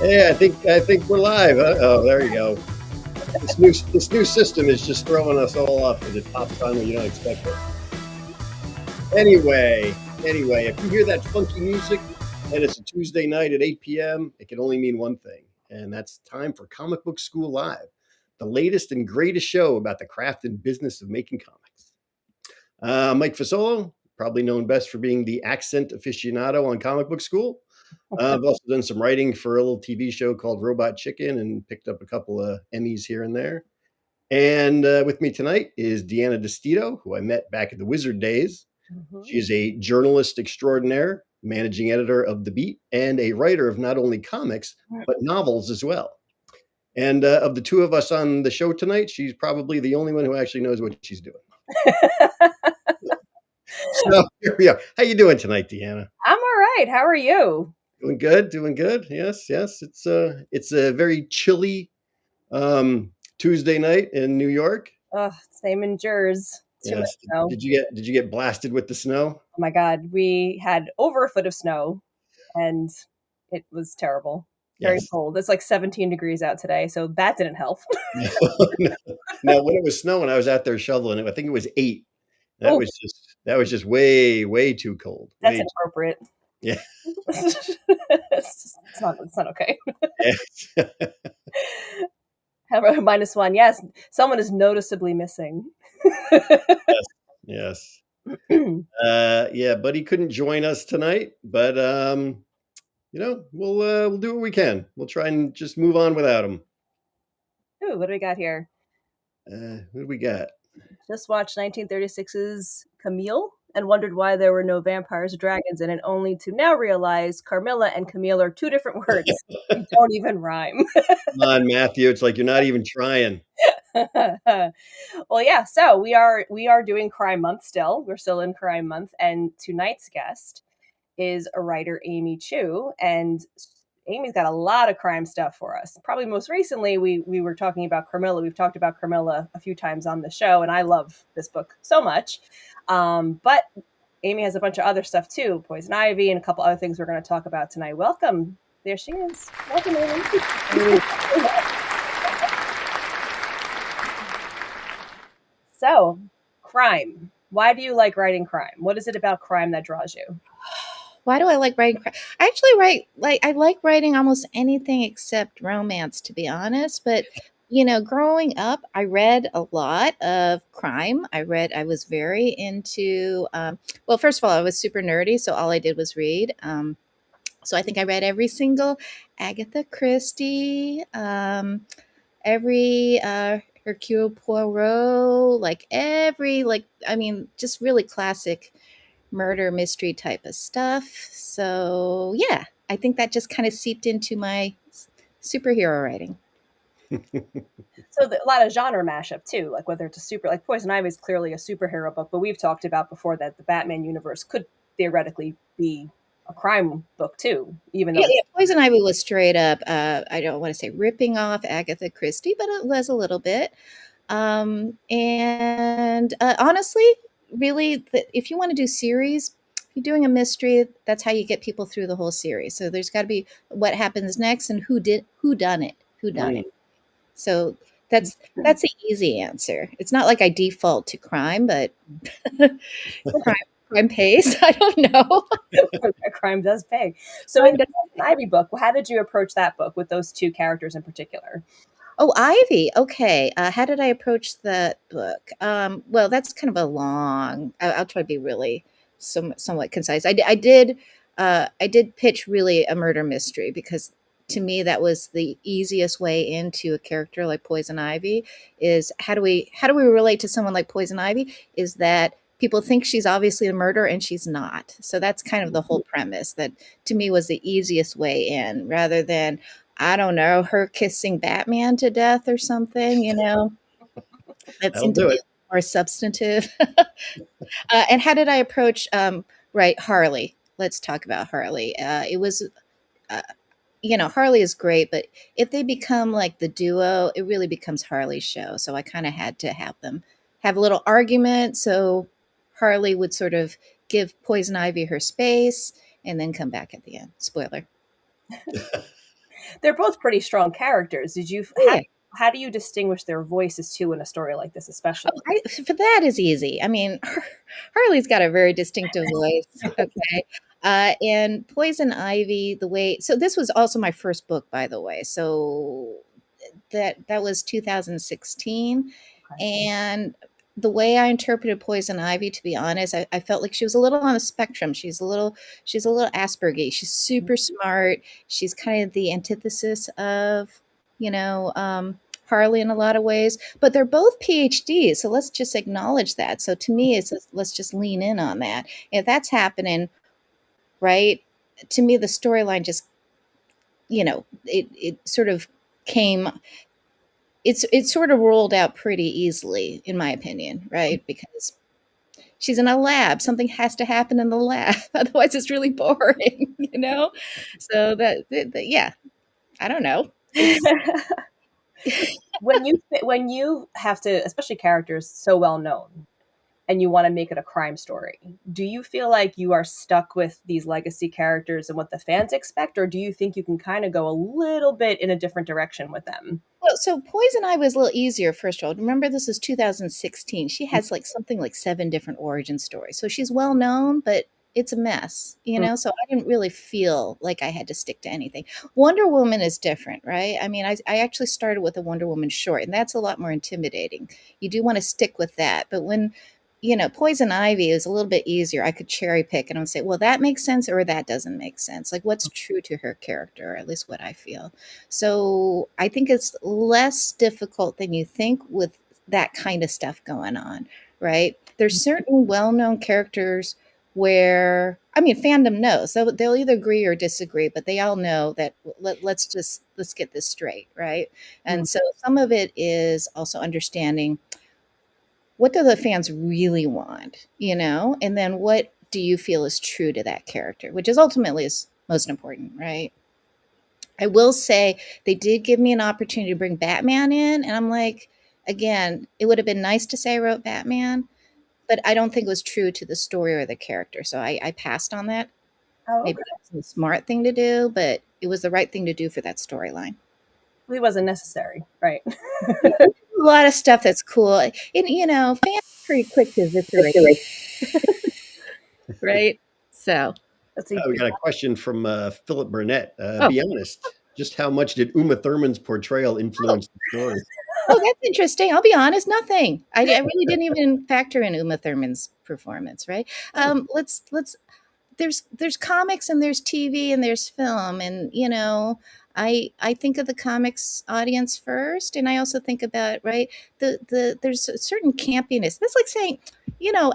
Yeah, I think we're live. Oh, there you go. This new system is just throwing us all off because it pops on when you don't expect it. Anyway, if you hear that funky music and it's a Tuesday night at 8 p.m., it can only mean one thing, and that's time for Comic Book School Live, the latest and greatest show about the craft and business of making comics. Mike Fasolo, probably known best for being the accent aficionado on Comic Book School. I've also done some writing for a little TV show called Robot Chicken and picked up a couple of Emmys here and there. And with me tonight is Deanna DeStito, who I met back at the Wizard days. She is a journalist extraordinaire, managing editor of The Beat, and a writer of not only comics, but novels as well. And of the two of us on the show tonight, she's probably the only one who actually knows what she's doing. So here we are. How you doing tonight, Deanna? I'm all right. How are you? Doing good. Yes. It's a very chilly Tuesday night in New York. Same in Jersey. Too much Yes. snow. Did you get blasted with the snow? Oh my God, we had over a foot of snow, and it was terrible. Very Yes. cold. It's like 17 degrees out today, so that didn't help. No, no, when it was snowing, I was out there shoveling it. I think it was 8. Oh, That was just way too cold. that's inappropriate. Yeah. It's not okay. Yes. However, -1. Yes, someone is noticeably missing. Yes. Yeah, Buddy couldn't join us tonight, but we'll do what we can. We'll try and just move on without him. Ooh, what do we got here? What do we got? Just watched 1936's Camille and wondered why there were no vampires or dragons in it, only to now realize Carmilla and Camille are two different words. They don't even rhyme. Come on, Matthew. It's like you're not even trying. Well, yeah. So we are doing Crime Month still. We're still in Crime Month, and tonight's guest is a writer, Amy Chu, and Amy's got a lot of crime stuff for us. Probably most recently, we were talking about Carmilla. We've talked about Carmilla a few times on the show, and I love this book so much. But Amy has a bunch of other stuff too, Poison Ivy, and a couple other things we're going to talk about tonight. Welcome. There she is. Welcome, Amy. So, crime. Why do you like writing crime? What is it about crime that draws you? Why do I like writing crime? I actually I like writing almost anything except romance, to be honest. But growing up, I read a lot of crime. I was very into. Well, first of all, I was super nerdy, so all I did was read. So I think I read every single Agatha Christie, every Hercule Poirot, just really classic murder mystery type of stuff. So yeah, I think that just kind of seeped into my superhero writing. So a lot of genre mashup too, like whether it's like Poison Ivy is clearly a superhero book, but we've talked about before that the Batman universe could theoretically be a crime book too, even though Poison Ivy was straight up, I don't want to say ripping off Agatha Christie, but it was a little bit. And honestly, really, if you want to do series, if you're doing a mystery, that's how you get people through the whole series. So there's got to be what happens next and who done it. So that's the easy answer. It's not like I default to crime, but crime pays. I don't know. Crime does pay. So in the Ivy book, how did you approach that book with those two characters in particular? Oh, Ivy. Okay. How did I approach that book? Well, that's kind of a long. I'll try to be really somewhat concise. I did pitch really a murder mystery because to me that was the easiest way into a character like Poison Ivy. Is how do we relate to someone like Poison Ivy? Is that people think she's obviously a murderer and she's not. So that's kind of the whole premise that to me was the easiest way in, rather than I don't know, her kissing Batman to death or something, That seemed to be more substantive. And how did I approach, Harley? Let's talk about Harley. It was, Harley is great, but if they become like the duo, it really becomes Harley's show. So I kind of had to have them have a little argument. So Harley would sort of give Poison Ivy her space and then come back at the end. Spoiler. They're both pretty strong characters. Did you Oh, yeah. how do you distinguish their voices too in a story like this, especially? For that is easy. I mean, Harley's got a very distinctive voice. Okay. And Poison Ivy, the way, so this was also my first book, by the way. So that was 2016. Okay. And the way I interpreted Poison Ivy, to be honest, I felt like she was a little on the spectrum. She's a little Aspergy. She's super smart. She's kind of the antithesis of, you know, Harley in a lot of ways, but they're both PhDs. So let's just acknowledge that. So to me, it's just, let's just lean in on that. If that's happening, right? To me, the storyline just, it sort of came, it sort of rolled out pretty easily, in my opinion, right? Because she's in a lab. Something has to happen in the lab. Otherwise, it's really boring, you know? So yeah, I don't know. When you have to, especially characters so well known, and you want to make it a crime story, do you feel like you are stuck with these legacy characters and what the fans expect, or do you think you can kind of go a little bit in a different direction with them? Well, so Poison Ivy was a little easier, first of all. Remember, this is 2016. She has like something like 7 different origin stories. So she's well known, but it's a mess, you Mm. know? So I didn't really feel like I had to stick to anything. Wonder Woman is different, right? I mean, I actually started with a Wonder Woman short, and that's a lot more intimidating. You do want to stick with that. But when, Poison Ivy is a little bit easier. I could cherry pick and I would say, well, that makes sense or that doesn't make sense. Like what's true to her character, or at least what I feel. So I think it's less difficult than you think with that kind of stuff going on, right? There's certain well-known characters where, I mean, fandom knows. So they'll either agree or disagree, but they all know that let's get this straight, right? Mm. And so some of it is also understanding what do the fans really want, and then what do you feel is true to that character, which is ultimately is most important, right? I will say they did give me an opportunity to bring Batman in, and I'm like, again, it would have been nice to say I wrote Batman, but I don't think it was true to the story or the character. So I passed on that. Oh, Maybe okay. that's the smart thing to do, but it was the right thing to do for that storyline. It wasn't necessary, right? Yeah, a lot of stuff that's cool. And, fans are pretty quick to eviscerate, right? So, Let's see. We got a question from Philip Burnett. oh, Be honest, just how much did Uma Thurman's portrayal oh, influence the story? oh, that's interesting. I'll be honest, nothing. I really didn't even factor in Uma Thurman's performance, right? Let's there's comics and there's TV and there's film, and I think of the comics audience first, and I also think about, right, there's a certain campiness. That's like saying,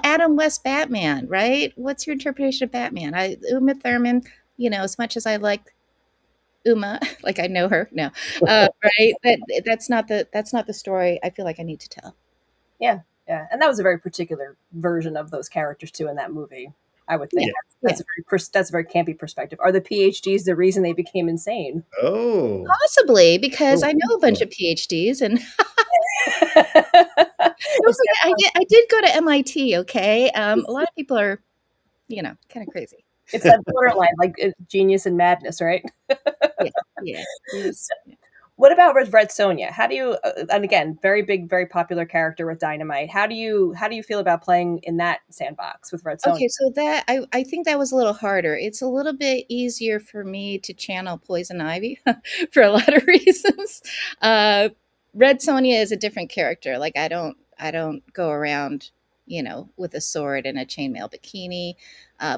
Adam West Batman, right? What's your interpretation of Batman? Uma Thurman, as much as I like Uma, like I know her, no, right? That's not the story I feel like I need to tell. Yeah, yeah, and that was a very particular version of those characters too in that movie. I would Yeah, think yeah. that's a very campy perspective. Are the PhDs the reason they became insane? Oh, Possibly, because oh, I know a bunch cool. of PhDs, and don't It's forget, I did go to MIT. Okay, a lot of people are, kind of crazy. it's that borderline, like genius and madness, right? Yeah, yeah. So, what about Red Sonja? How do you? And again, very big, very popular character with Dynamite. How do you feel about playing in that sandbox with Red Sonja? Okay, so that I think that was a little harder. It's a little bit easier for me to channel Poison Ivy for a lot of reasons. Uh, Red Sonja is a different character. Like I don't go around, with a sword and a chainmail bikini.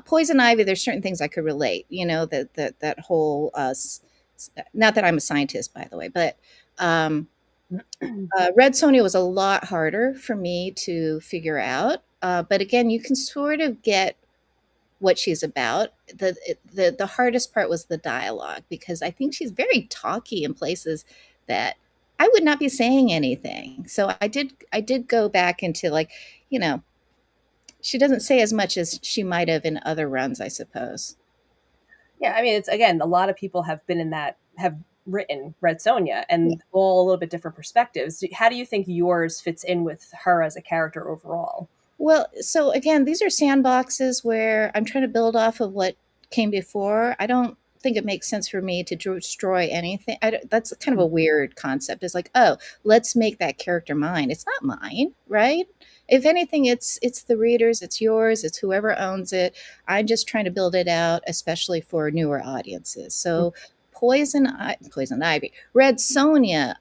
Poison Ivy, there's certain things I could relate. That whole not that I'm a scientist, by the way, but Red Sonja was a lot harder for me to figure out. But again, you can sort of get what she's about. The hardest part was the dialogue, because I think she's very talky in places that I would not be saying anything. So I did go back into, like, you know, she doesn't say as much as she might have in other runs, I suppose. Yeah, I mean, it's again, a lot of people have been in that have written Red Sonja, Yeah. and all a little bit different perspectives. How do you think yours fits in with her as a character overall? Well, so again, these are sandboxes where I'm trying to build off of what came before. I don't think it makes sense for me to destroy anything. That's kind of a weird concept. It's like, oh, let's make that character mine. It's not mine, right? If anything, it's the readers, it's yours, it's whoever owns it. I'm just trying to build it out, especially for newer audiences. So Poison Ivy, Red Sonja,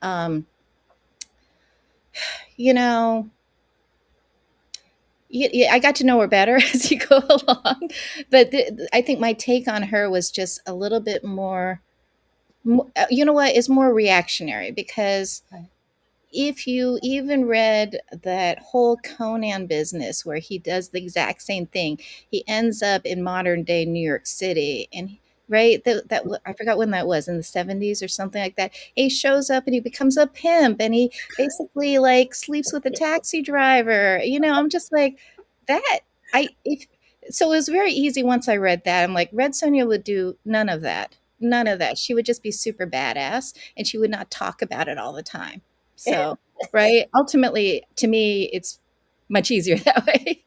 you know, I got to know her better as you go along, but I think my take on her was just a little bit more. You know what? Is more reactionary because if you even read that whole Conan business where he does the exact same thing, he ends up in modern day New York City, and right that I forgot when that was, in the 70s or something like that. He shows up and he becomes a pimp, and he basically like sleeps with a taxi driver. I'm just like that. I if So it was very easy once I read that. I'm like, Red Sonja would do none of that. None of that. She would just be super badass, and she would not talk about it all the time. So, right? Ultimately, to me, it's much easier that way.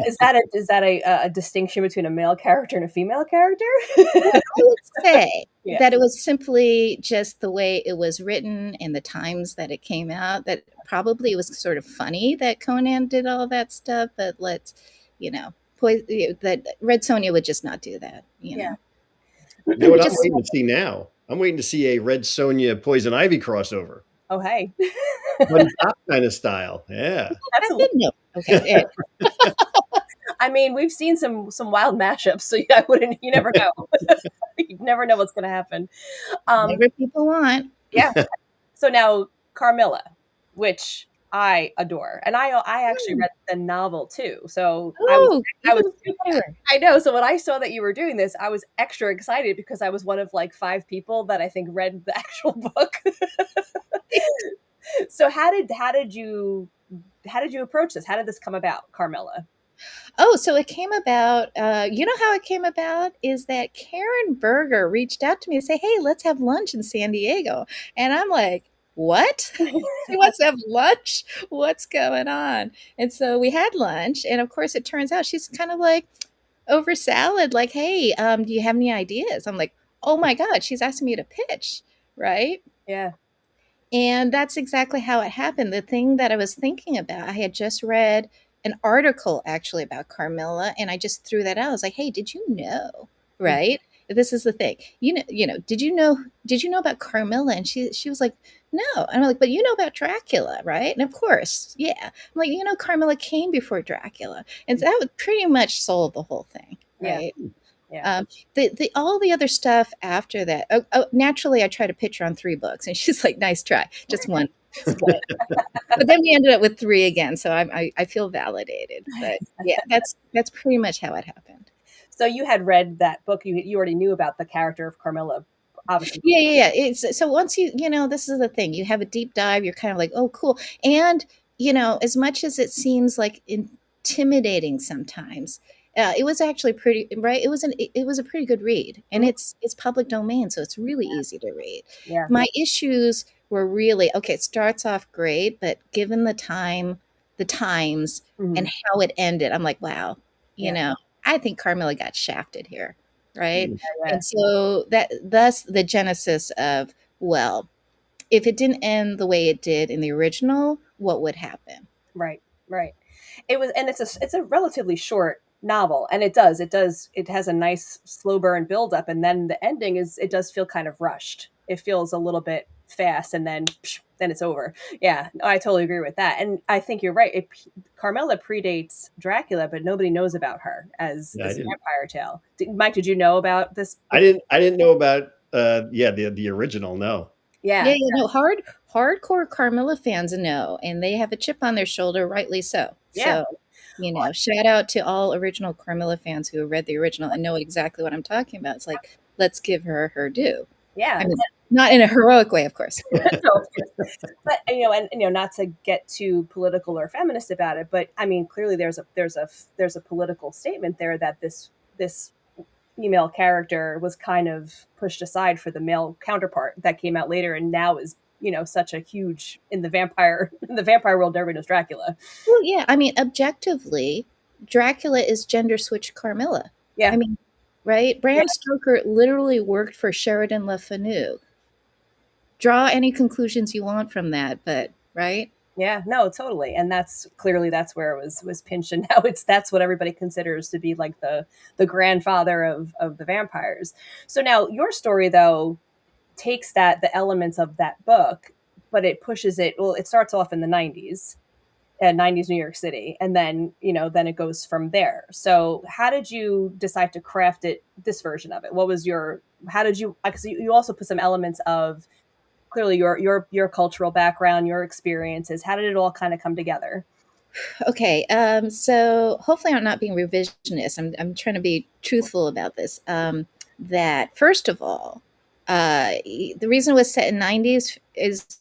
Is that a distinction between a male character and a female character? I would say Yeah. that it was simply just the way it was written and the times that it came out, that probably it was sort of funny that Conan did all that stuff, but that Red Sonja would just not do that, Yeah. You know what I'm Just waiting to see now? I'm waiting to see a Red Sonja Poison Ivy crossover. Oh, hey. Buddy cop kind of style. Yeah. I didn't know. Okay. I mean, we've seen some wild mashups, so I wouldn't. You never know. You never know what's going to happen. Whatever people want. Yeah. So now Carmilla, which I adore, and I actually read the novel too. So I know. So when I saw that you were doing this, I was extra excited because I was one of like 5 people that I think read the actual book. So how did you approach this? How did this come about, Carmilla? Oh, so it came about, you know how it came about is that Karen Berger reached out to me and say, hey, let's have lunch in San Diego. And I'm like, what? She wants to have lunch? What's going on? And so we had lunch. And of course, it turns out she's kind of like over salad, like, hey, do you have any ideas? I'm like, oh my God, she's asking me to pitch, right? Yeah. And that's exactly how it happened. The thing that I was thinking about, I had just read an article actually about Carmilla, and I just threw that out. I was like, "Hey, did you know?" Right? This is the thing. Did you know about Carmilla? And she was like, "No." And I'm like, "But you know about Dracula, right?" And of course, yeah. I'm like, Carmilla came before Dracula, and that would pretty much sold the whole thing, right? Yeah. The all the other stuff after that. Naturally, I tried to pitch her on 3 books, and she's like, "Nice try, just one." But then we ended up with 3 again, so I feel validated. But yeah, that's pretty much how it happened. So you had read that book. You already knew about the character of Carmilla, obviously. Yeah. It's so once this is the thing. You have a deep dive. You're kind of like, oh, cool. And as much as it seems like intimidating sometimes, it was actually pretty right. It was a pretty good read, and it's public domain, so it's really easy to read. Yeah. My issues were really okay. It starts off great, but given the times, and how it ended, I'm like, wow, I think Carmilla got shafted here, right? Yeah. And so thus the genesis of, well, if it didn't end the way it did in the original, what would happen? Right. It was, and it's a relatively short novel, and it has a nice slow burn build up, and then the ending it does feel kind of rushed. It feels a little bit fast, and then it's over. Yeah, I totally agree with that, and I think you're right. Carmilla predates Dracula, but nobody knows about her as this vampire tale. Mike, did you know about this? I didn't know about the original. No. Yeah. No, hardcore Carmilla fans know, and they have a chip on their shoulder, rightly so. Yeah. So, shout out to all original Carmilla fans who have read the original and know exactly what I'm talking about. It's like, let's give her her due. Yeah. I mean, not in a heroic way, of course. But not to get too political or feminist about it, but I mean, clearly there's a political statement there that this female character was kind of pushed aside for the male counterpart that came out later, and now is such a huge in the vampire world. Everybody knows Dracula. Well, yeah, I mean, objectively, Dracula is gender switched Carmilla. Yeah, I mean, right? Yeah. Bram Stoker literally worked for Sheridan Le Fanu. Draw any conclusions you want from that, but right? Yeah, no, totally. And that's clearly that's where it was pinched, and now that's what everybody considers to be like the grandfather of the vampires. So now your story though takes the elements of that book, but it pushes it. Well, it starts off in the 90s, 90s New York City, and then then it goes from there. So how did you decide to craft it, this version of it? What was your how did you, because you also put some elements of clearly your cultural background, your experiences. How did it all kind of come together? Okay, so hopefully I'm not being revisionist. I'm trying to be truthful about this. That first of all, the reason it was set in 90s is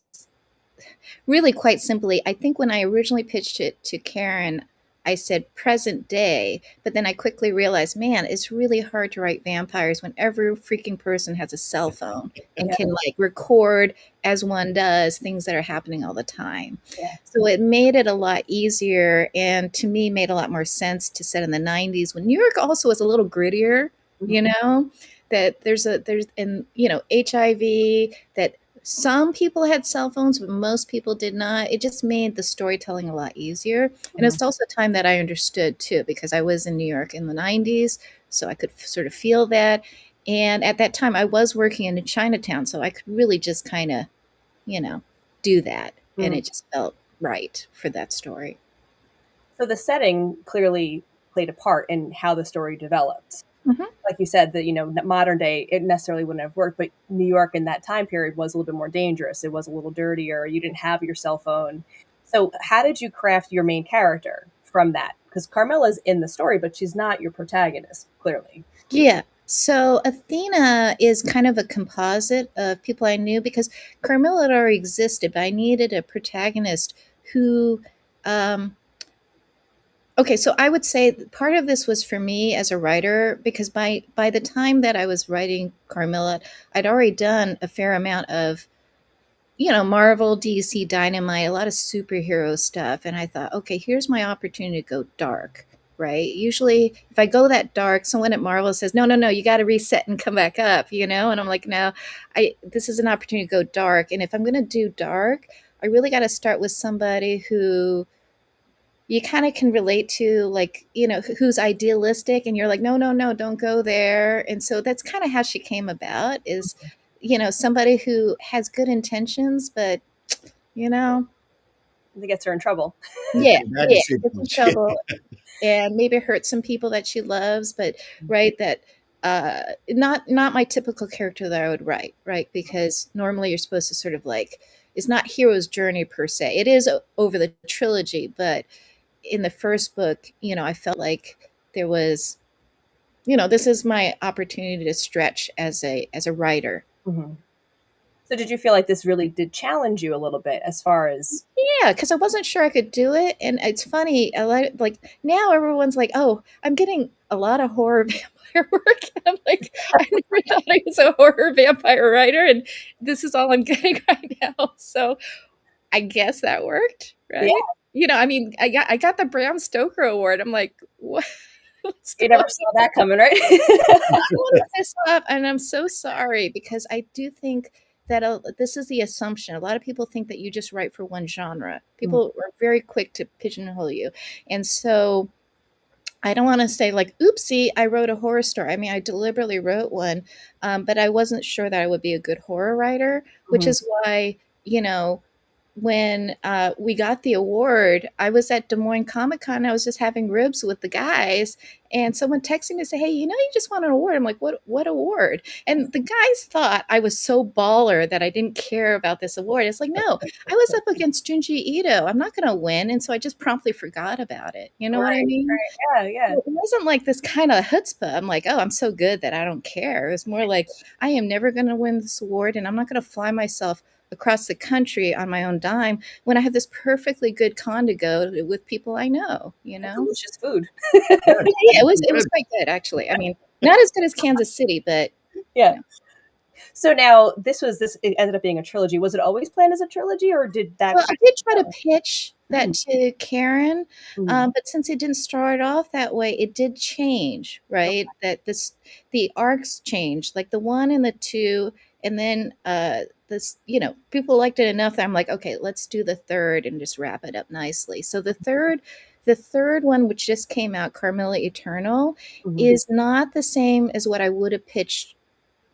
really quite simply, I think when I originally pitched it to Karen, I said present day, but then I quickly realized, man, it's really hard to write vampires when every freaking person has a cell phone and Yeah, can like record as one does things that are happening all the time. yeah. So it made it a lot easier and to me made a lot more sense to set in the 90s when New York also was a little grittier, you Mhm. know, that there's and HIV, that some people had cell phones, but most people did not. It just made the storytelling a lot easier. And Mhm. it's also a time that I understood too, because I was in New York in the 90s. So I could sort of feel that. And at that time, I was working in Chinatown. So I could really just kind of, you know, do that. And Mhm. it just felt right for that story. So the setting clearly played a part in how the story developed. Hmm. Like you said, that modern day it necessarily wouldn't have worked, but New York in that time period was a little bit more dangerous. It was a little dirtier. You didn't have your cell phone. So how did you craft your main character from that? Because Carmela's in the story, but she's not your protagonist, clearly. Yeah. So Athena is kind of a composite of people I knew because Carmilla had already existed, but I needed a protagonist who um, okay, so I would say part of this was for me as a writer because by the time that I was writing Carmilla, I'd already done a fair amount of Marvel, DC, Dynamite, a lot of superhero stuff, and I thought, okay, here's my opportunity to go dark. Right. Usually, if I go that dark, someone at Marvel says, "No, no, no, you got to reset and come back up," and I'm like, "No, I this is an opportunity to go dark." And if I'm going to do dark, I really got to start with somebody who you kind of can relate to, like, who's idealistic, and you're like, no, no, no, don't go there. And so that's kind of how she came about, is somebody who has good intentions, but you know It gets her in trouble. yeah, Too bad to yeah, see gets in much. trouble and maybe hurt some people that she loves, but right, that not my typical character that I would write, right? Because normally you're supposed to sort of like, it's not hero's journey per se. It is over the trilogy, but in the first book, I felt like there was, this is my opportunity to stretch as a writer. Mhm. So did you feel like this really did challenge you a little bit as far as Yeah, because I wasn't sure I could do it, and it's funny. A lot like now, everyone's like, "Oh, I'm getting a lot of horror vampire work." And I'm like, I never thought I was a horror vampire writer, and this is all I'm getting right now. So I guess that worked, yeah, right? I mean, I got the Bram Stoker award. I'm like, what? What's you going never saw that coming, right? look this up, and I'm so sorry because I do think that this is the assumption. A lot of people think that you just write for one genre. Mhm. People are very quick to pigeonhole you, and so I don't want to say like, "Oopsie, I wrote a horror story." I mean, I deliberately wrote one, but I wasn't sure that I would be a good horror writer, which Mhm. is why you know when we got the award, I was at Des Moines Comic Con. I was just having ribs with the guys, and someone texted me to say, "Hey, you just won an award." I'm like, "What award?" And the guys thought I was so baller that I didn't care about this award. It's like, no, I was up against Junji Ito. I'm not going to win, and so I just promptly forgot about it. You know what I Right, mean? right. Yeah, yeah. It wasn't like this kind of chutzpah. I'm like, oh, I'm so good that I don't care. It's more like, I am never going to win this award, and I'm not going to fly myself across the country on my own dime when I have this perfectly good con to go with people I know, you And know? delicious food. Yeah, Yeah, yeah, it was good. quite good, actually. I mean, not as good as Kansas City, but Yeah. you know. So now this it ended up being a trilogy. Was it always planned as a trilogy, or did that Well, I kind did try to of pitch that Mm. to Karen, Mhm. but since it didn't start off that way, it did change, right? That the arcs changed, like the one and the two, and then this, people liked it enough that I'm like, okay, let's do the third and just wrap it up nicely. So the third one, which just came out, Carmilla Eternal, Mhm. is not the same as what I would have pitched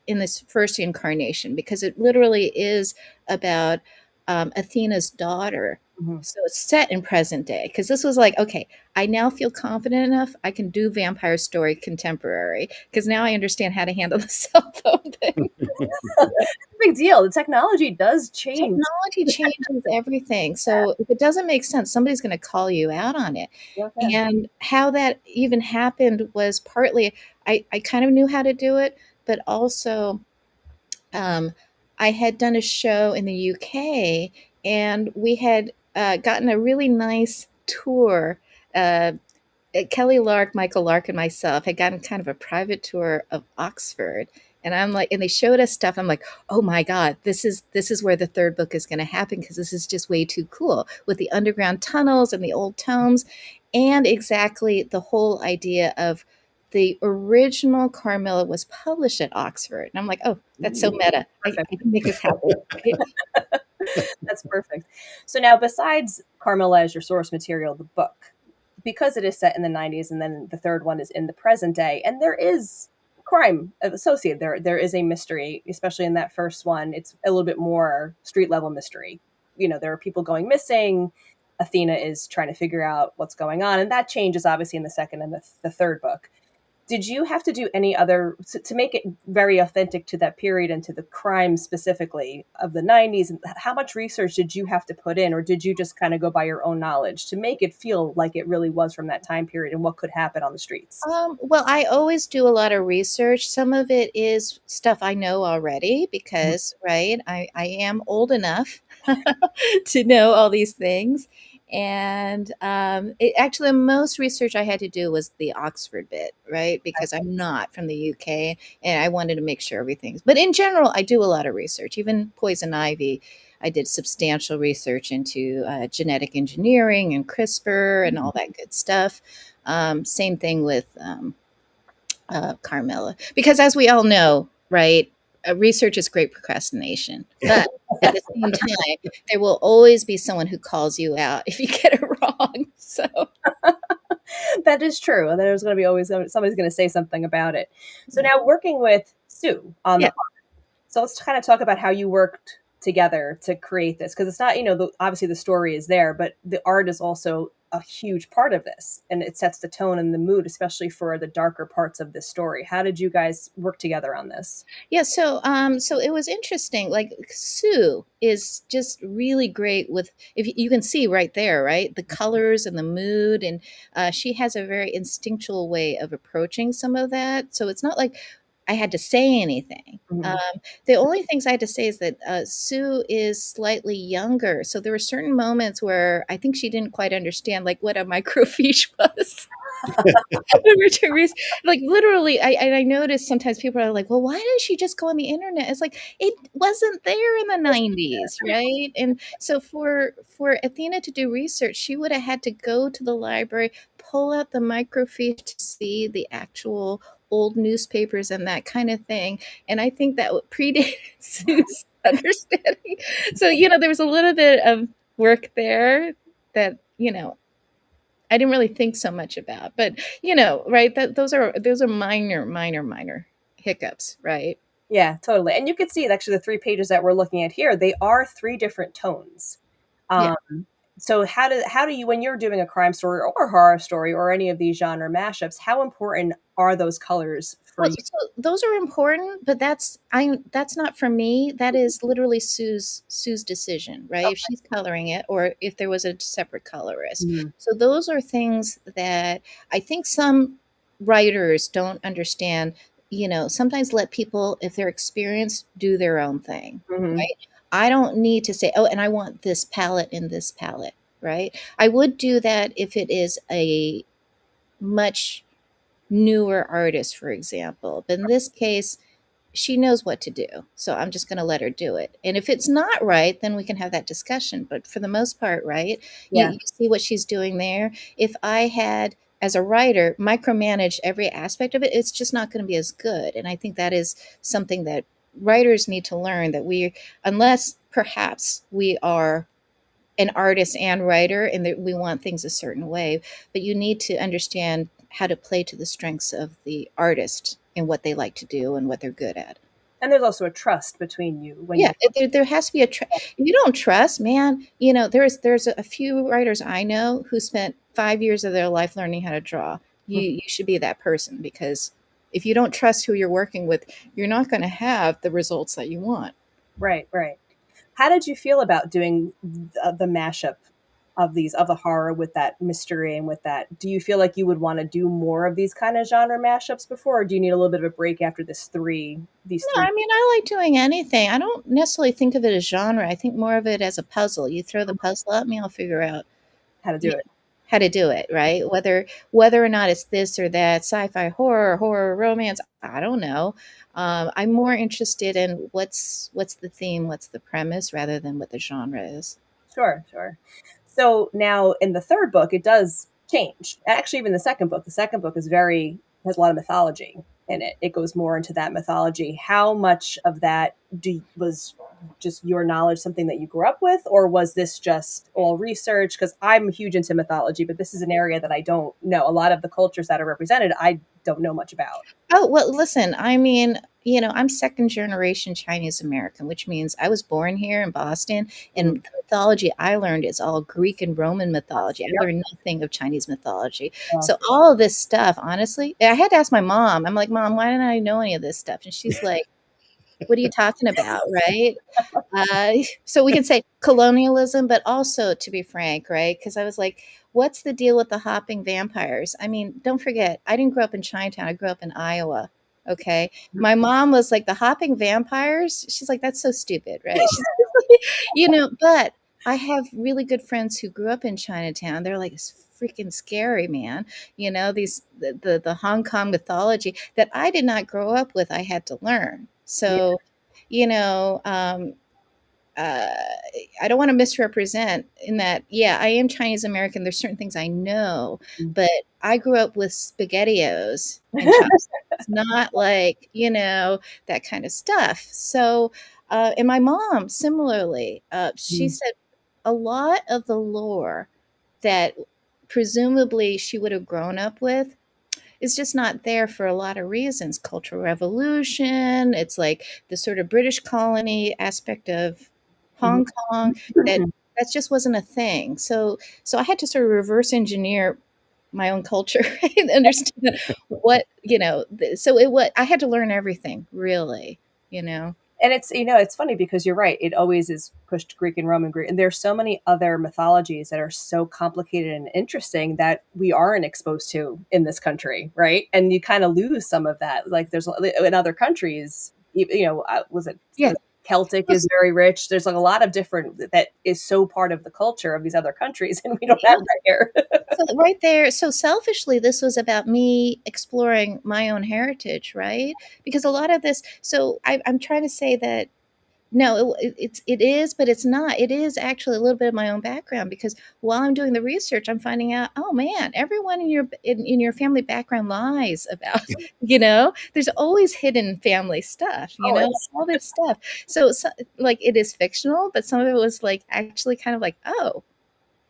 in this first incarnation, because it literally is about Athena's daughter. Mhm. So it's set in present day. Because this was like, okay, I now feel confident enough. I can do vampire story contemporary because now I understand how to handle the cell phone thing. Big deal. The technology does change. Technology changes everything. So if it doesn't make sense, somebody's going to call you out on it. Okay. And how that even happened was partly I kind of knew how to do it, but also um, I had done a show in the UK, and we had gotten a really nice tour. Uh, Kelly Lark, Michael Lark, and myself had gotten kind of a private tour of Oxford. And I'm like, and they showed us stuff. I'm like, oh my God, this is where the third book is going to happen, because this is just way too cool with the underground tunnels and the old tomes, and exactly the whole idea of the original Carmilla was published at Oxford. And I'm like, oh, that's so Ooh. meta. I Perfect. can make this happen. Right? That's perfect. So now, besides Carmela as your source material, the book, because it is set in the 90s and then the third one is in the present day, and there is crime associated there is a mystery, especially in that first one. It's a little bit more street level mystery. There are people going missing. Athena is trying to figure out what's going on, and that changes obviously in the second and the third book. Did you have to do any other to make it very authentic to that period and to the crime specifically of the 90s? And how much research did you have to put in, or did you just kind of go by your own knowledge to make it feel like it really was from that time period and what could happen on the streets? Well, I always do a lot of research. Some of it is stuff I know already Mhm. because, right, I am old enough to know all these things. And actually, the most research I had to do was the Oxford bit, right? Because I'm not from the UK, and I wanted to make sure everything's. But in general, I do a lot of research. Even poison ivy, I did substantial research into genetic engineering and CRISPR and all that good stuff. Same thing with Carmela, because as we all know, right, research is great procrastination, but at the same time, there will always be someone who calls you out if you get it wrong. So That is true. And there's going to be always somebody's going to say something about it. So now working with Sue on yeah, the So let's kind of talk about how you worked together to create this, because it's not, obviously the story is there, but the art is also a huge part of this, and it sets the tone and the mood, especially for the darker parts of this story. How did you guys work together on this? yeah. So it was interesting. Like Sue is just really great with, if you can see right there, right, the colors and the mood, and she has a very instinctual way of approaching some of that. So it's not like I had to say anything. Mhm. The only things I had to say is that Sue is slightly younger, so there were certain moments where I think she didn't quite understand, like what a microfiche was. Richard Reese, like literally, I noticed sometimes people are like, "Well, why didn't she just go on the internet?" It's like it wasn't there in the '90s, right? And so for Athena to do research, she would have had to go to the library, pull out the microfiche to see the actual old newspapers and that kind of thing. And I think that would predate Sue's understanding. So there was a little bit of work there that I didn't really think so much about. But right, that those are minor, minor, minor hiccups, right? Yeah, totally. And you can see actually the 3 pages that we're looking at here, they are 3 different tones. Yeah. Um, so how do you, when you're doing a crime story or a horror story or any of these genre mashups, how important are those colors for Well, you? so those are important, but that's not for me. That is literally Sue's decision, right? If she's coloring it, or if there was a separate colorist. Mhm. So those are things that I think some writers don't understand. Sometimes let people, if they're experienced, do their own thing, Mhm. right? I don't need to say, oh, and I want this palette and this palette, right? I would do that if it is a much newer artist, for example. But in this case, she knows what to do. So I'm just going to let her do it. And if it's not right, then we can have that discussion. But for the most part, right, Yeah. you see what she's doing there. If I had, as a writer, micromanage every aspect of it, it's just not going to be as good. And I think that is something that writers need to learn, that we, unless perhaps we are an artist and writer and that we want things a certain way, but you need to understand how to play to the strengths of the artist and what they like to do and what they're good at. And there's also a trust between you when Yeah, you're there has to be a if you don't trust, man, you know, there's a few writers I know who spent 5 years of their life learning how to draw. You should be that person, because if you don't trust who you're working with, you're not going to have the results that you want. right, right. How did you feel about doing the mashup of these of the horror with that mystery and with that? Do you feel like you would want to do more of these kind of genre mashups before, or do you need a little bit of a break after these No, three I mean, I like doing anything. I don't necessarily think of it as genre. I think more of it as a puzzle. You throw the puzzle at me, I'll figure out, how to you do it? know, how to do it, right? Whether or not it's this or that, sci-fi, horror, romance, I don't know. I'm more interested in what's the theme, what's the premise, rather than what the genre is. Sure, sure. So now in the third book, it does change. Actually, even the second book. The second book is very has a lot of mythology in it. It goes more into that mythology. How much of that was just your knowledge, something that you grew up with, or was this just all research? Because I'm huge into mythology, but this is an area that I don't know. A lot of the cultures that are represented, I don't know much about. Oh, well, listen, I mean, I'm second generation Chinese American, which means I was born here in Boston, and Mm. the mythology I learned is all Greek and Roman mythology. I Yep. learned nothing of Chinese mythology. Oh, So all of this stuff, honestly, I had to ask my mom. I'm like, Mom, why didn't I know any of this stuff? And she's like, what are you talking about, right? So we can say colonialism, but also, to be frank, right? Because I was like, what's the deal with the hopping vampires? I mean, don't forget, I didn't grow up in Chinatown. I grew up in Iowa. Okay. My mom was like, the hopping vampires. She's like, that's so stupid, right? She's, but I have really good friends who grew up in Chinatown. They're like, it's freaking scary, man. The Hong Kong mythology that I did not grow up with, I had to learn. yeah. So, you know, uh, I don't want to misrepresent in that, yeah, I am Chinese American. There's certain things I know, but I grew up with SpaghettiOs and chopsticks, not like, that kind of stuff. So, and my mom, similarly, she Mm. said a lot of the lore that presumably she would have grown up with is just not there for a lot of reasons. Cultural revolution, it's like the sort of British colony aspect of Mhm. Hong Kong, that just wasn't a thing. So I had to sort of reverse engineer my own culture and understand what, so I had to learn everything really, you know. And it's funny because you're right. It always is pushed Greek and Roman Greek, and there's so many other mythologies that are so complicated and interesting that we aren't exposed to in this country, right? And you kind of lose some of that. Like there's in other countries, was it Yeah. Celtic is very rich. There's like a lot of different that is so part of the culture of these other countries, and we don't have that here. So right there, so selfishly, this was about me exploring my own heritage, right? Because a lot of this, so I'm trying to say that no, it is, but it's not. It is actually a little bit of my own background, because while I'm doing the research, I'm finding out, oh man, everyone in your family background lies about, there's always hidden family stuff, Always. all this stuff. So like it is fictional, but some of it was like actually kind of like, oh,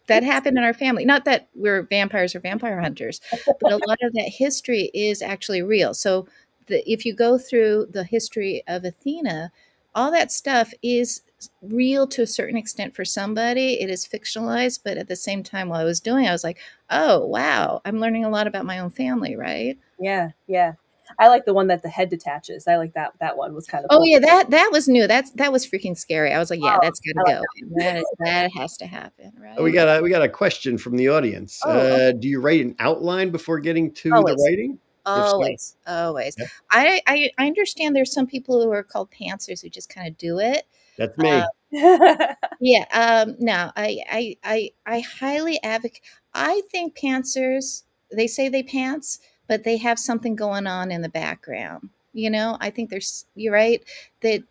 that happened in our family. Not that we're vampires or vampire hunters, but a lot of that history is actually real. So if you go through the history of Athena, all that stuff is real to a certain extent for somebody. It is fictionalized, but at the same time, while I was doing it, I was like, oh, wow, I'm learning a lot about my own family, right? Yeah, yeah. I like the one that the head detaches. I like that one was kind of Oh cool. yeah, that was new. That was freaking scary. I was like, yeah, Oh, that's got to I like go. that. That has to happen, We right? got a question from the audience. Oh, okay. Do you write an outline before getting to the Always. writing? If so, Always, always. yeah, I understand there's some people who are called pantsers who just kind of do it. that's Uh, me. yeah, no, I highly advocate. I think pantsers, they say they pants, but they have something going on in the background. I think you're right that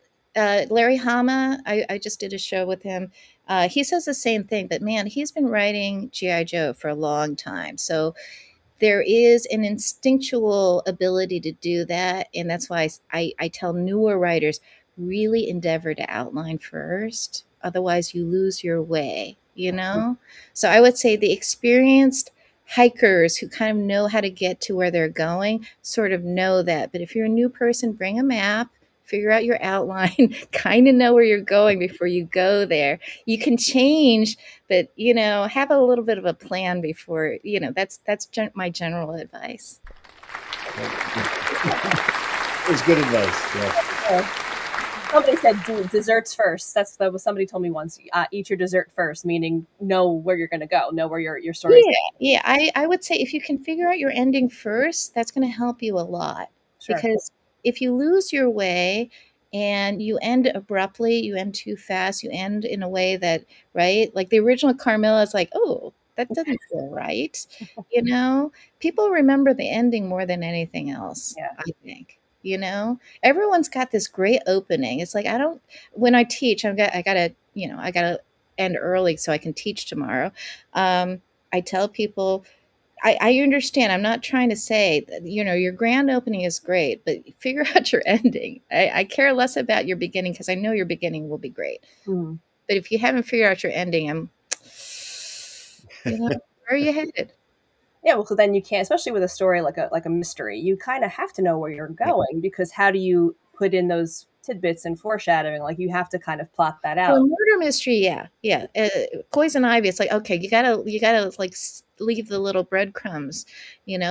Larry Hama, I just did a show with him. He says the same thing, but man, he's been writing G.I. Joe for a long time. So there is an instinctual ability to do that. And that's why I tell newer writers really endeavor to outline first. Otherwise, you lose your way. So I would say the experienced hikers who kind of know how to get to where they're going sort of know that. But if you're a new person, bring a map, figure out your outline, kind of know where you're going before you go there. You can change, but have a little bit of a plan before. That's my general advice. It's good advice. Yeah. Somebody said do desserts first. That was somebody told me once. Eat your dessert first, meaning know where you're going to go, know where your story's. Yeah. I would say if you can figure out your ending first, that's going to help you a lot. Sure. Because if you lose your way and you end abruptly, you end too fast, you end in a way that, right? Like the original Carmilla is like, oh, that doesn't feel right. People remember the ending more than anything else, Yeah. I think. Everyone's got this great opening. It's like when I teach, I gotta end early so I can teach tomorrow. I tell people, I understand. I'm not trying to say that, your grand opening is great, but figure out your ending. I care less about your beginning because I know your beginning will be great. Mm. But if you haven't figured out your ending, where are you headed? Yeah, well, so then you can't, especially with a story like a mystery, you kind of have to know where you're going, because how do you put in those tidbits and foreshadowing? Like you have to kind of plot that For a out. murder mystery, yeah. Poison Ivy, it's like, okay, you gotta like leave the little breadcrumbs,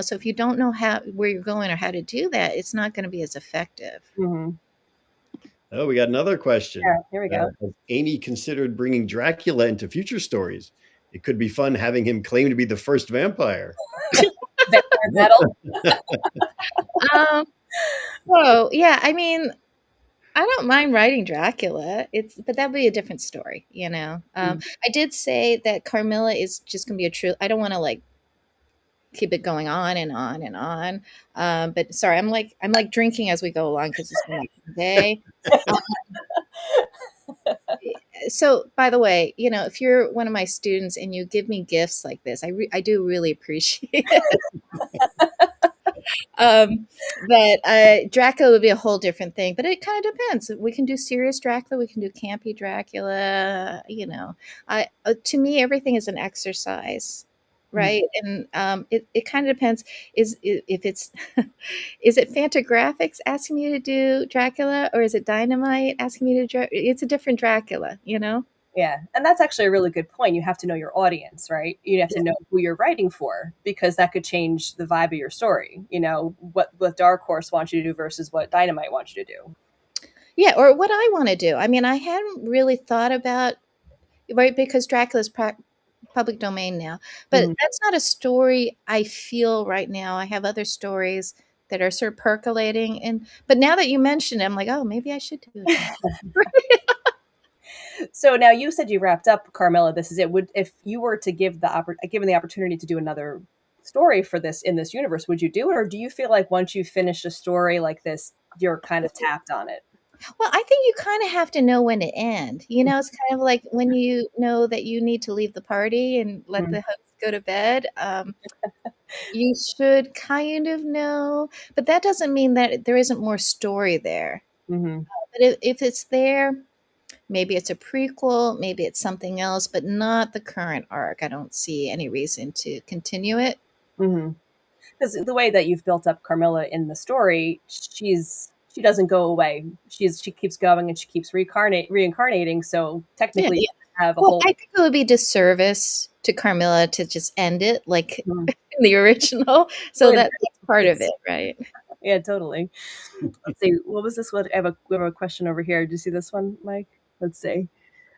So if you don't know where you're going or how to do that, it's not going to be as effective. Mm-hmm. Oh, we got another question. Yeah, here we go. Has Amy considered bringing Dracula into future stories? It could be fun having him claim to be the first vampire. Vampire battle. So yeah, I mean, I don't mind writing Dracula. But that'd be a different story. I did say that Carmilla is just gonna be a true. I don't want to like keep it going on and on and on. But sorry, I'm like drinking as we go along because it's been like a day. So, by the way, if you're one of my students and you give me gifts like this, I do really appreciate it. But Dracula would be a whole different thing. But it kind of depends. We can do serious Dracula. We can do campy Dracula. To me, everything is an exercise, right? And it kind of depends. If it's is it Fantagraphics asking me to do Dracula, or is it Dynamite asking me to? It's a different Dracula, Yeah, and that's actually a really good point. You have to know your audience, right? You have to know who you're writing for, because that could change the vibe of your story. What Dark Horse wants you to do versus what Dynamite wants you to do. Yeah, or what I want to do. I mean, I hadn't really thought about, right, because Dracula's public domain now, but that's not a story I feel right now. I have other stories that are sort of percolating, but now that you mentioned it, I'm like, oh, maybe I should do it. So now you said you wrapped up Carmela. This is it. If you were to given the opportunity to do another story for this in this universe, would you do it, or do you feel like once you finish a story like this, you're kind of tapped on it? Well, I think you kind of have to know when to end. It's kind of like when you know that you need to leave the party and let the host go to bed. You should kind of know, but that doesn't mean that there isn't more story there. Mm-hmm. But if it's there, maybe it's a prequel, maybe it's something else, but not the current arc. I don't see any reason to continue it. Mm-hmm. Because the way that you've built up Carmilla in the story, she doesn't go away. She keeps going and she keeps reincarnating. So technically, Yeah. you have a whole. I think it would be disservice to Carmilla to just end it like in the original. So that's part of it, right? Yeah, totally. Let's see. What was this one? We have a question over here. Do you see this one, Mike? Let's see.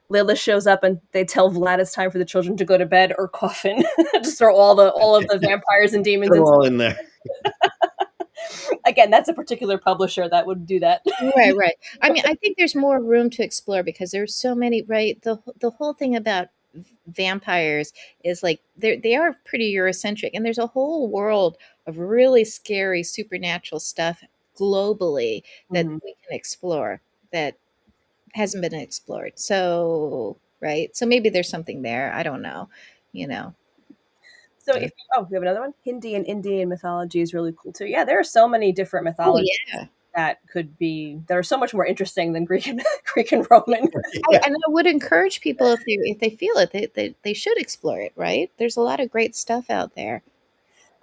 Lilith shows up and they tell Vlad it's time for the children to go to bed or coffin. Just throw all of the vampires and demons all in there. Again, that's a particular publisher that would do that. Right. I mean, I think there's more room to explore because there's so many, right? The whole thing about vampires is like they are pretty Eurocentric, and there's a whole world of really scary supernatural stuff globally that Mhm. we can explore that hasn't been explored. So, right. So maybe there's something there. I don't know, you know. So if we have another one. Hindi and Indian mythology is really cool too. Yeah, there are so many different Oh mythologies yeah. that are so much more interesting than Greek and Greek and Roman. Yeah. And I would encourage people if they feel it, they should explore it, right? There's a lot of great stuff out there.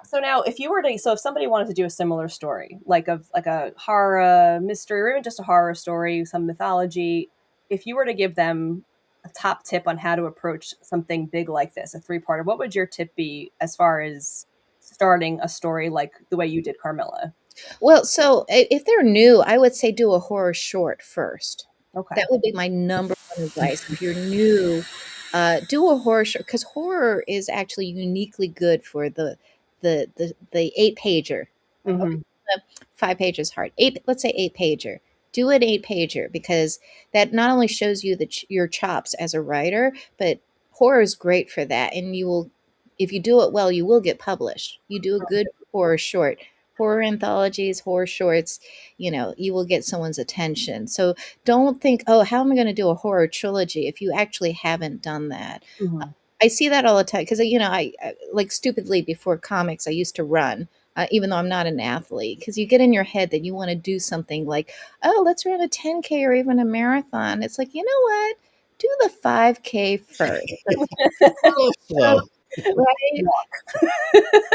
So now, if somebody wanted to do a similar story, like a horror mystery, or even just a horror story, some mythology, if you were to give them a top tip on how to approach something big like this, a three-parter, what would your tip be as far as starting a story like the way you did Carmilla? Well, so if they're new, I would say do a horror short first. That Okay. would be my number one advice. If you're new, do a horror short because horror is actually uniquely good for the 8 pager. Okay, Hmm. 5 pages is hard. Eight, let's say 8 pager. Do an 8 pager because that not only shows you your chops as a writer, but horror is great for that. And you will, if you do it well, you will get published. You do a good horror short, horror anthologies, horror shorts, you will get someone's attention. So don't think, oh, how am I going to do a horror trilogy if you actually haven't done that? Hmm. I see that all the time because I like stupidly before comics I used to run, even though I'm not an athlete, because you get in your head that you want to do something like, oh, let's run a 10K or even a marathon. It's like, you know what? Do the 5K first, Oh, slow. right? Yeah.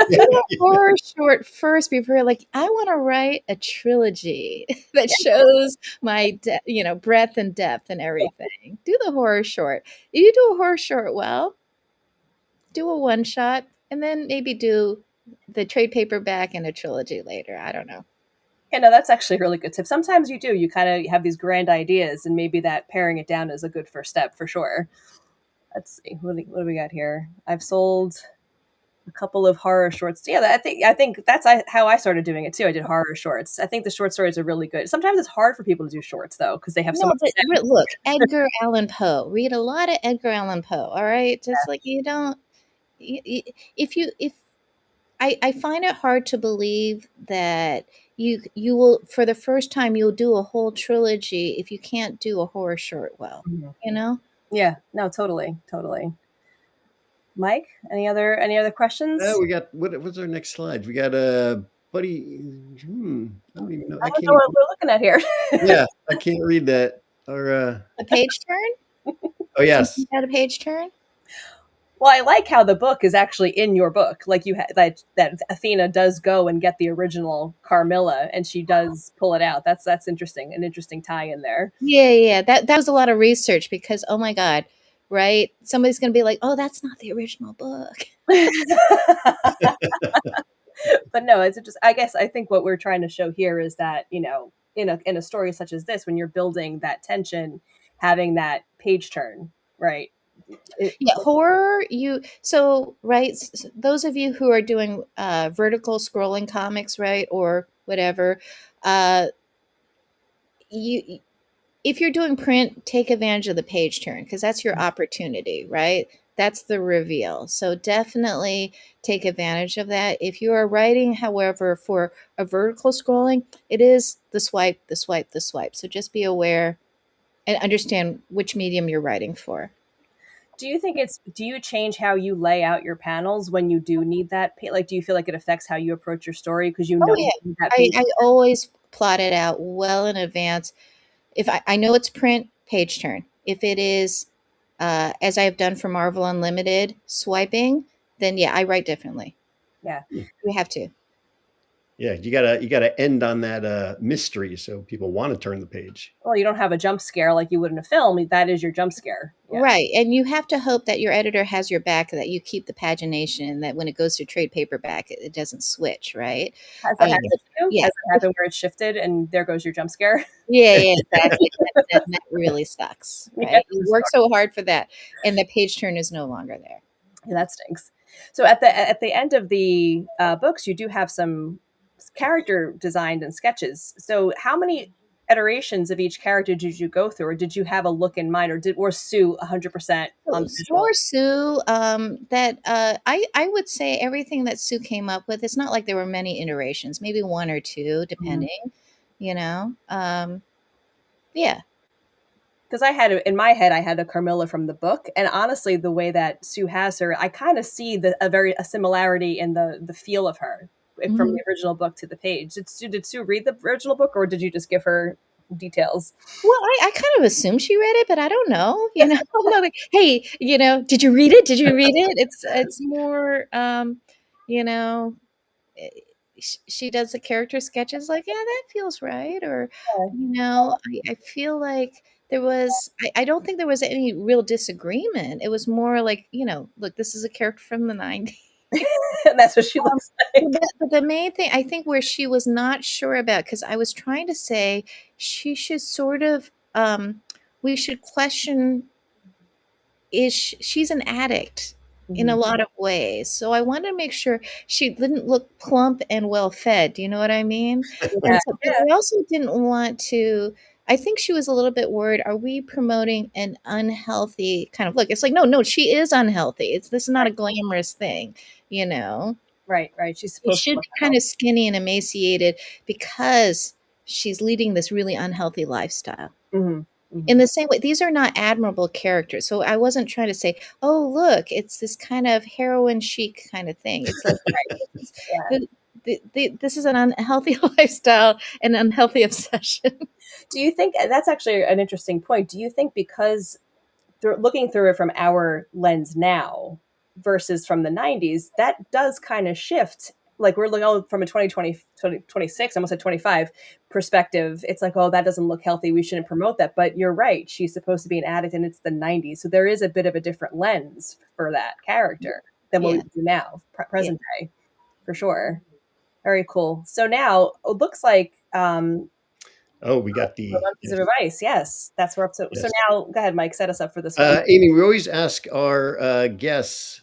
Do a horror short first before you're like, I want to write a trilogy that shows my breadth and depth and everything. Do the horror short. If you do a horror short well, do a one shot and then maybe do the trade paperback and a trilogy later. I don't know. Yeah, no, that's actually a really good tip. Sometimes you do. You kind of have these grand ideas, and maybe that paring it down is a good first step for sure. Let's see. What do we got here? I've sold a couple of horror shorts. Yeah, I think that's how I started doing it too. I did horror shorts. I think the short stories are really good. Sometimes it's hard for people to do shorts though because they have so No, much but to say. look, Edgar Allan Poe. Read a lot of Edgar Allan Poe. All right, just like you don't. If you if I find it hard to believe that you will for the first time you'll do a whole trilogy if you can't do a horror short well. Mhm. You know. Yeah, no, totally, totally. Mike, any other questions? We got what's our next slide? We got buddy. I don't even know. I I don't know can't. what we're looking at here. Yeah, I can't read that. Or A page turn. oh Do you yes, think that a page turn? Well, I like how the book is actually in your book. Like that Athena does go and get the original Carmilla, and she does pull it out. That's interesting. An interesting tie in there. Yeah, yeah. That was a lot of research because oh my god, right? Somebody's gonna be like, oh, that's not the original book. But no, it's just. I guess I think what we're trying to show here is that in a story such as this, when you're building that tension, having that page turn, right? It, Yeah, horror. Right. Those of you who are doing vertical scrolling comics, right, or whatever, uh, you if you're doing print, take advantage of the page turn because that's your opportunity, right? That's the reveal. So definitely take advantage of that. If you are writing, however, for a vertical scrolling, it is the swipe, the swipe, the swipe. So just be aware and understand which medium you're writing for. do you change how you lay out your panels when you do need that? Like, do you feel like it affects how you approach your story because Oh you yeah, need that I, page? I always plot it out well in advance. If I know it's print, page turn. If it is, as I have done for Marvel Unlimited, swiping, then yeah, I write differently. Yeah. We have to. yeah. You gotta end on that mystery so people want to turn the page. Well, you don't have a jump scare like you would in a film. That is your jump scare. Yeah. Right. And you have to hope that your editor has your back, that you keep the pagination, and that when it goes to trade paperback, it doesn't switch, right? Has that Uh, happened to you? yeah. Has it happened where it's shifted and there goes your jump scare? Yeah, yeah, exactly. That really sucks, Yeah, right? You work so hard for that, and the page turn is no longer there. that stinks. So at the end of the books, you do have some character designed and sketches. So how many iterations of each character did you go through, or did you have a look in mind, or Sue 100% on the visual? For Sue, that I would say everything that Sue came up with. It's not like there were many iterations, maybe one or two, Mhm. depending. you know. Yeah. Because I had in my head, I had a Carmilla from the book, and honestly, the way that Sue has her, I kind of see a similarity in the feel of her from Mhm. the original book to the page. Did Sue read the original book, or did you just give her details? Well, I kind of assume she read it, but I don't know. You know, I'm not like, hey, you know, did you read it? Did you read it? It's more, you know, eh, she does the character sketches like, yeah, that feels right, or you know, I feel like there was. I don't think there was any real disagreement. It was more like, you know, look, this is a character from the '90s. And that's what she looks like. But the main thing I think where she was not sure about, because I was trying to say she should sort of, we should question, she's an addict in a Mhm. lot of ways. So I wanted to make sure she didn't look plump and well fed. Do you know what I mean? Yeah, And so, but I also didn't want to. I think she was a little bit worried. Are we promoting an unhealthy kind of look? It's like, no, no, she is unhealthy. This is not a glamorous thing, you know. right. She's She supposed to should look be kind of skinny and emaciated because she's leading this really unhealthy lifestyle. Mhm, In mhm. the same way, these are not admirable characters. So I wasn't trying to say, "Oh, look, it's this kind of heroin chic kind of thing." It's like, this is Yeah. this is an unhealthy lifestyle and unhealthy obsession. Do you think that's actually an interesting point? Do you think because looking through it from our lens now versus from the 90s, that does kind of shift. Like we're looking from a 2026, almost a 25 perspective. It's like, oh, that doesn't look healthy. We shouldn't promote that. But you're right. She's supposed to be an addict and it's the 90s. So there is a bit of a different lens for that character than what we Yeah, do now, yeah. present day, for sure. Very cool. So now it looks like Oh, we got for the one piece yes, of advice. Yes, that's where up to. So yes. now, go ahead, Mike. Set us up for this one. Amy, we always ask our guests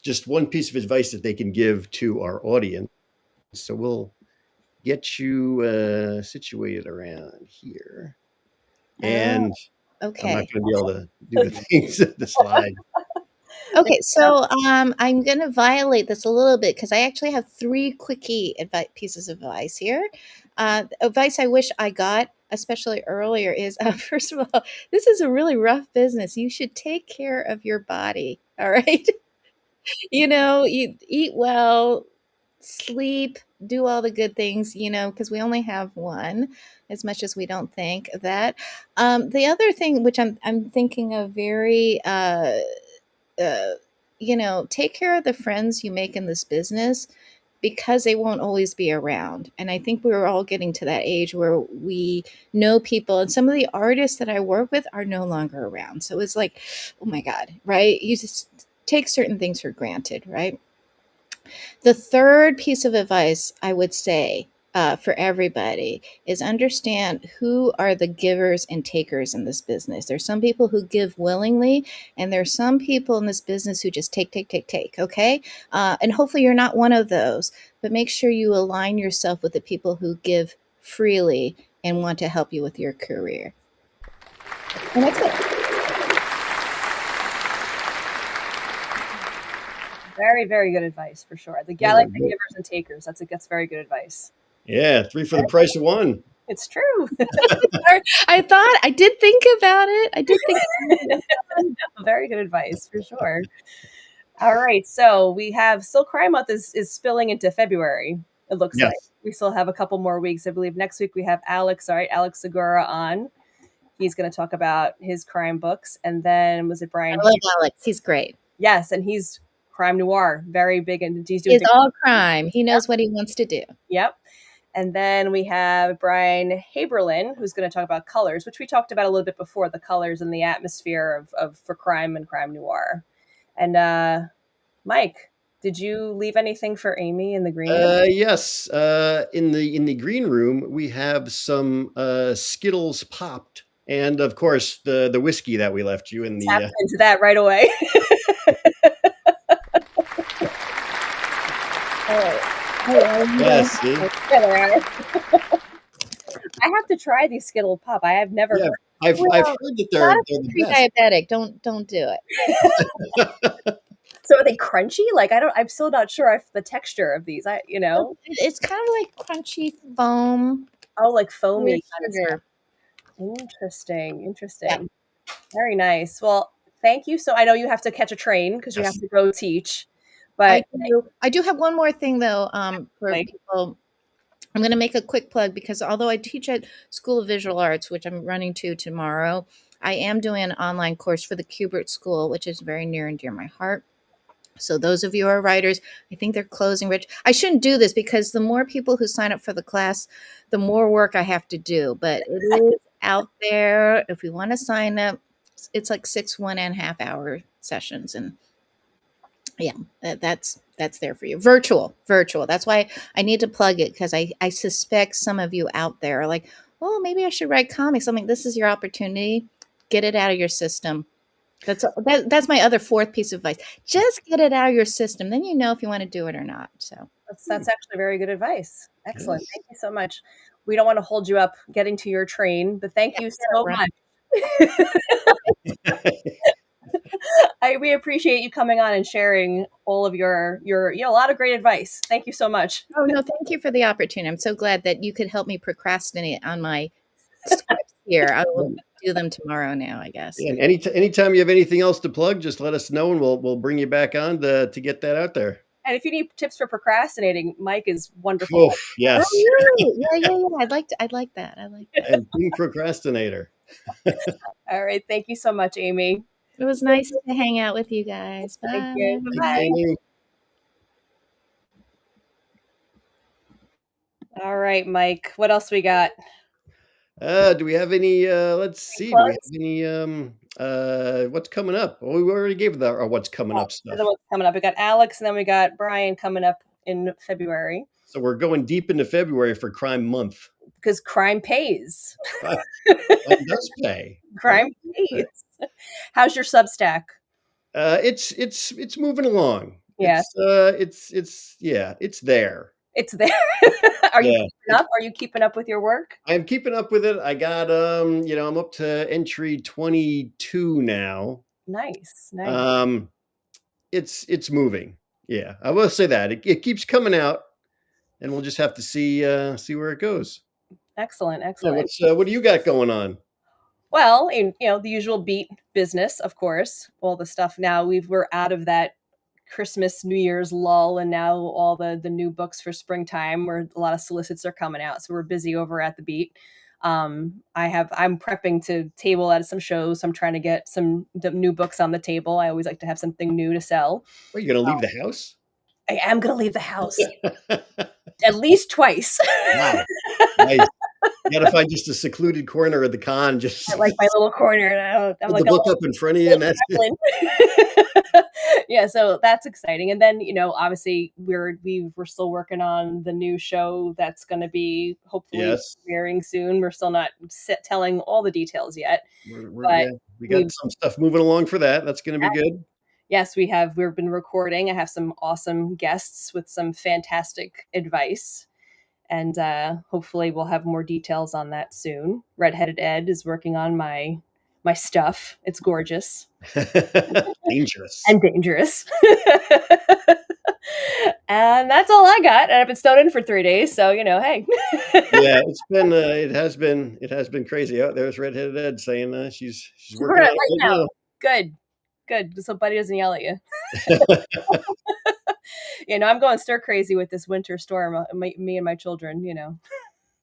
just one piece of advice that they can give to our audience. So we'll get you situated around here. Oh, And I'm not okay. going to be able to do the things at the slide. Okay, so I'm going to violate this a little bit because I actually have three quickie pieces of advice here. Advice I wish I got, especially earlier, is first of all, this is a really rough business. You should take care of your body. All right. You know, you eat well, sleep, do all the good things, you know, because we only have one, as much as we don't think of that. The other thing, which I'm thinking of very, uh, you know, take care of the friends you make in this business because they won't always be around. And I think we're all getting to that age where we know people, and some of the artists that I work with are no longer around. So it's like, oh my God, right? You just take certain things for granted, right? The third piece of advice I would say for everybody is understand who are the givers and takers in this business. There's some people who give willingly, and there's some people in this business who just take, take, take, take. Okay, and hopefully you're not one of those. But make sure you align yourself with the people who give freely and want to help you with your career. And that's it. Very good advice for sure. The Very galaxy good. givers and takers. That's very good advice. Yeah, three for the price of one. It's true. I thought I did think about it. I did think. Very good advice for sure. All right, so we have still Crime Month is spilling into February. It looks like Yes. we still have a couple more weeks. I believe next week we have Alex. All right, Alex Segura on. He's going to talk about his crime books, and then was it Brian? I love Alex. He's great. Yes, and he's crime noir, very big, and he's doing It's things. all crime. He knows what he wants to do. Yep. And then we have Brian Haberlin, who's going to talk about colors, which we talked about a little bit before, the colors and the atmosphere of for crime and crime noir. And Mike, did you leave anything for Amy in the green room? Yes. In the green room, we have some Skittles popped, and of course the whiskey that we left you in Tap the. into that right away. All right. Yes. See. I have to try these Skittle Pop. I have never Yeah, heard. I've Well, heard that not they're if the you're best. pre-diabetic. Don't do it. So are they crunchy? Like I'm still not sure if the texture of these. It's It's kind of like crunchy foam. Oh, like Clear foamy kind of stuff. sugar. Interesting. Yeah. Interesting. Very nice. Well, thank you. So I know you have to catch a train because you have Yes. to go teach. I But do. I do have one more thing though, for like, people. I'm going to make a quick plug because although I teach at School of Visual Arts, which I'm running to tomorrow, I am doing an online course for the Kubert School, which is very near and dear my heart. So those of you who are writers, I think they're closing rich. I shouldn't do this because the more people who sign up for the class, the more work I have to do. But it is out there. If you want to sign up, it's like 6 1.5 hour sessions, and yeah, that's there for you. Virtual. That's why I need to plug it because I suspect some of you out there are like, oh, maybe I should write comics. I'm like, this is your opportunity. Get it out of your system. That's my other fourth piece of advice. Just get it out of your system. Then you know if you want to do it or not. So that's actually very good advice. Excellent. Yes. Thank you so much. We don't want to hold you up getting to your train, but thank you so right. much. We appreciate you coming on and sharing all of your a lot of great advice. Thank you so much. Oh no, thank you for the opportunity. I'm so glad that you could help me procrastinate on my scripts here. I will do them tomorrow now, I guess. Yeah, and anytime you have anything else to plug, just let us know and we'll bring you back on to get that out there. And if you need tips for procrastinating, Mike is wonderful. Oof, yes. Oh, yeah. I'd like that. I like that. And being procrastinator. All right. Thank you so much, Amy. It was nice to hang out with you guys. Thank Bye. you. Thanks, Bye. Amy. All right, Mike. What else we got? Do we have any let's see, do we have Plugs? any what's coming up? Well, we already gave our what's coming up stuff. What's coming up? We got Alex, and then we got Brian coming up in February. So we're going deep into February for Crime Month. Because crime pays. Crime does pay. Crime pays. How's your Substack? It's moving along. Yeah. It's there. It's there. Are you keeping up? Are you keeping up with your work? I'm keeping up with it. I got I'm up to entry 22 now. Nice. It's moving. Yeah, I will say that. It keeps coming out, and we'll just have to see where it goes. Excellent. Yeah, what do you got going on? Well, the usual beat business, of course. All the stuff now we're out of that Christmas, New Year's lull, and now all the new books for springtime where a lot of solicits are coming out. So we're busy over at the beat. I'm prepping to table at some shows. So I'm trying to get some new books on the table. I always like to have something new to sell. Are you going to leave the house? I am going to leave the house at least twice. Wow. Nice. You got to find just a secluded corner of the con. I like my little corner. I'm like the book up in front of you, and that's it. Yeah, so that's exciting. And then obviously we're still working on the new show that's going to be hopefully premiering soon. We're still not telling all the details yet. We got some stuff moving along for that. That's going to be good. Yes, we've been recording. I have some awesome guests with some fantastic advice. And hopefully we'll have more details on that soon. Redheaded Ed is working on my stuff. It's gorgeous. Dangerous. And dangerous. And that's all I got. And I've been snowed in for 3 days, so hey. Yeah, it has been crazy. Oh, there's Redheaded Ed saying she's working right now. Good. So Buddy doesn't yell at you. I'm going stir crazy with this winter storm. Me and my children.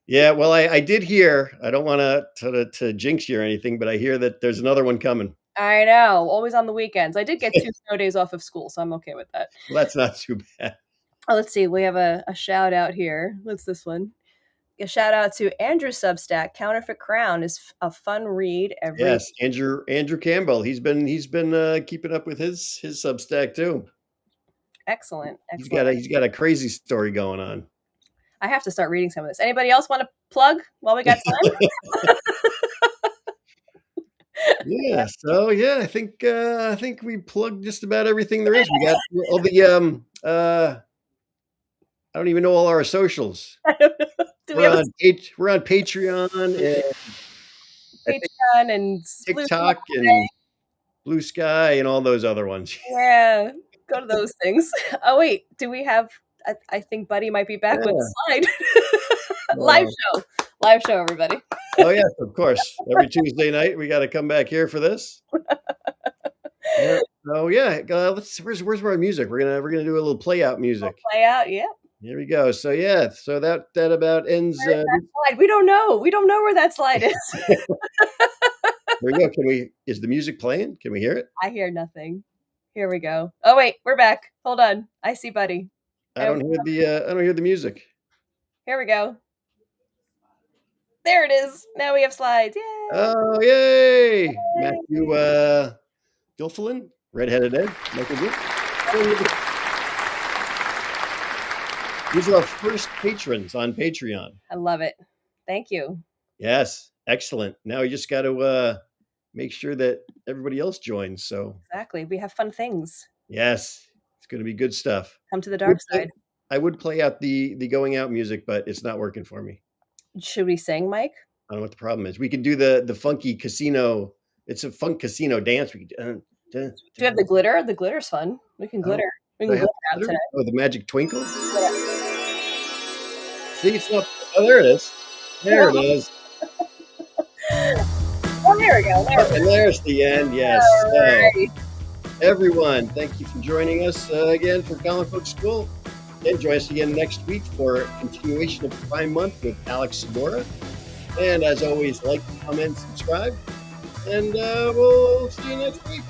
Yeah, well, I did hear. I don't want to jinx you or anything, but I hear that there's another one coming. I know. Always on the weekends. I did get 2 snow days off of school, so I'm okay with that. Well, that's not too bad. Oh, let's see. We have a shout out here. What's this one? A shout out to Andrew Substack. Counterfeit Crown is a fun read. Yes, Andrew Campbell. He's been keeping up with his Substack too. Excellent. He's got a crazy story going on. I have to start reading some of this. Anybody else want to plug while we got time? Yeah. So I think we plugged just about everything there is. We got all the I don't even know all our socials. We're on Patreon and TikTok and Blue Sky and all those other ones. Yeah, go to those things. Oh wait, do we have? I think Buddy might be back with a slide. Live show, everybody. Oh yes, of course. Every Tuesday night we got to come back here for this. Yeah. Oh yeah. Where's our music? We're gonna do a little play out music. Play out, yeah. Here we go. So yeah. So that about ends. Where's that slide? We don't know. We don't know where that slide is. There we go. Is the music playing? Can we hear it? I hear nothing. Here we go. Oh wait, we're back. Hold on. I see Buddy. I don't hear the music. Here we go. There it is. Now we have slides. Yay! Oh yay! Matthew Gilfillan, redheaded Ed, Michael Good. These are our first patrons on Patreon. I love it. Thank you. Yes, excellent. Now we just got to make sure that everybody else joins. So exactly, we have fun things. Yes, it's going to be good stuff. Come to the dark side. I would play out the going out music, but it's not working for me. Should we sing, Mike? I don't know what the problem is. We could do the funky casino. It's a funk casino dance. We could, do you have the glitter? The glitter's fun. We can glitter. We can glitter out today. Oh, the magic twinkle. See, it's not. Oh, there it is. There it is. Oh, there we go. And there's the end. Yes. Right. Everyone, thank you for joining us again for Comic Book School. And join us again next week for a continuation of Prime Month with Alex Scalera. And as always, like, comment, subscribe. And we'll see you next week.